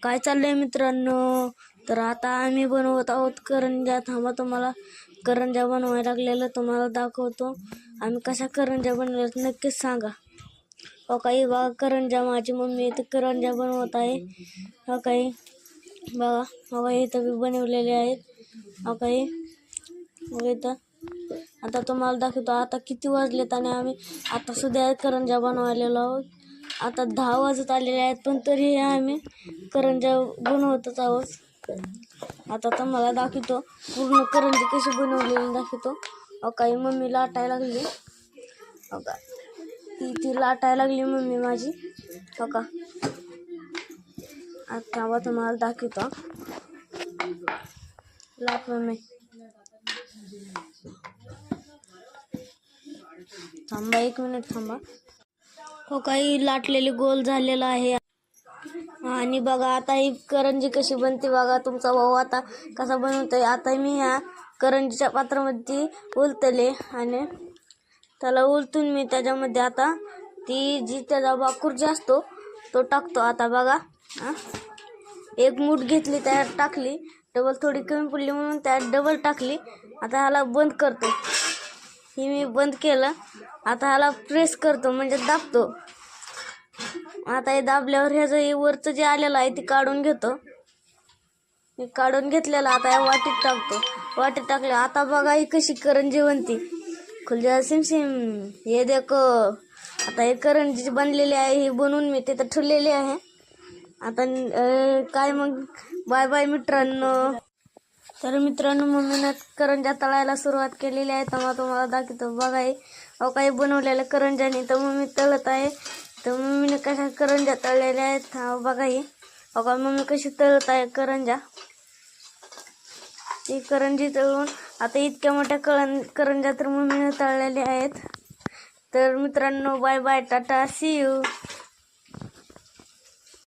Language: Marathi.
काय चाललंय मित्रांनो? तर आता आम्ही बनवत आहोत करंज्या. थांबा, तुम्हाला करंज्या बनवायला लागलेलं तुम्हाला दाखवतो. आम्ही कशा करंज्या बनवल्यात नक्कीच सांगा. हो काही बघा, करंज्या माझी मम्मी इथे करंज्या बनवत आहे. हो काही बघा, हो काही इथं बी बनवलेले आहेत. हो काही बघा इथं. आता तुम्हाला दाखवतो आता किती वाजलेत आणि आम्ही आता सुद्धा करंज्या बनवायला आहोत. आता 10 वाजत आलेले आहेत, पण तरी आम्ही करंज्या बनवतच आहोत. आता तुम्हाला दाखवतो पूर्ण करंजी कशी बनवलेली दाखवतो. काही मम्मी लाटायला लागली. हो का, ती लाटायला लागली मम्मी माझी. हो का, आता तुम्हाला दाखवतो. लाट मम्मी, थांबा 1 मिनिट थांबा. हो काही लाटलेली गोल झालेला आहे. आणि बघा आता ही करंजी कशी बनते बघा. तुमचा भाऊ आता कसा बनवतोय. आता मी ह्या करंजीच्या पात्रामध्ये उलटले आणि त्याला उलटून मी त्याच्यामध्ये आता ती जी त्याचा बाकूर असतो तो टाकतो. आता बघा, 1 मूठ घेतली, त्यात टाकली, डबल थोडी कमी पडली म्हणून त्यात डबल टाकली. आता ह्याला बंद करतो. ही मी बंद केलं. आता ह्याला प्रेस करतो म्हणजे दाबतो. आता हे दाबल्यावर ह्याचं वरचं जे आलेलं आहे ते काढून घेतो. मी काढून घेतलेलं आता या वाटीत टाकतो. वाटीत टाकले. आता बघा ही कशी करंजी बनती. खुलजा सिम सिम, हे देखो. आता हे करंजी बनलेली आहे, ही बनवून मी तिथं ठेवलेली आहे. आता काय मग, बाय बाय मित्रांनो. तर मित्रांनो, मम्मीनं करंज्या तळायला सुरुवात केलेली आहे. तेव्हा तुम्हाला दाखवतो बघा. हे काही बनवलेल्या करंज्याने तर मम्मी तळत आहे. तर मम्मीने कशा करंज्या तळलेल्या आहेत हा बघा. ही बघा मम्मी कशी तळत आहे करंज्या. ती करंजी तळून आता इतक्या मोठ्या करंज्या तर मम्मीने तळलेल्या आहेत. तर मित्रांनो, bye bye, tata, see you.